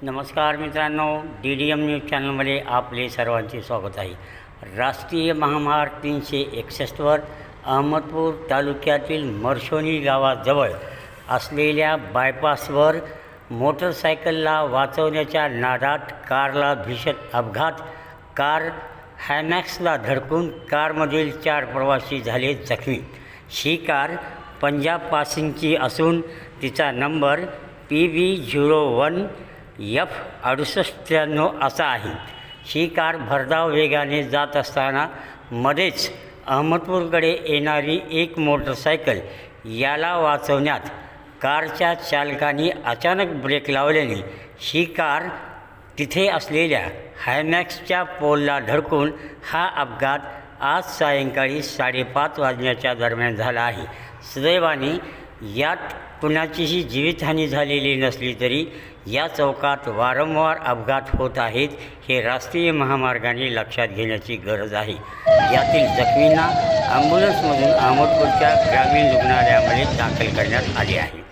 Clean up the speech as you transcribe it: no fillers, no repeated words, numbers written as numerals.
नमस्कार मित्रांनो, DDM news चॅनलमध्ये आपले सर्वांचे स्वागत आहे. राष्ट्रीय महामार्ग 361वर अहमदपूर तालुक्यातील मरशोनी गावाजवळ असलेल्या बायपासवर मोटरसायकलला वाचवण्याच्या नादात कारला भीषण अपघात. कार हायमॅक्सला धडकून कारमधील 4 प्रवासी झाले जखमी. ही कार पंजाब पासिंगची असून तिचा नंबर PB01 F6893 असा आहे. ही कार भरधाव वेगाने जात असताना मध्येच अहमदपूरकडे येणारी एक मोटरसायकल याला वाचवण्यात कारच्या चालकाने अचानक ब्रेक लावल्याने ही कार तिथे असलेल्या हायमॅक्सच्या पोलला धडकून हा अपघात आज सायंकाळी 5:30 वाजण्याच्या दरम्यान झाला आहे. सुदैवाने यात कुणाचीही जीवितहानी झालेली नसली तरी या चौकात वारंवार अपघात होत आहेत, हे राष्ट्रीय महामार्गाने लक्षात घेण्याची गरज आहे. यातील जखमींना ॲम्ब्युलन्समधून अहमदपूरच्या ग्रामीण रुग्णालयामध्ये दाखल करण्यात आले आहे.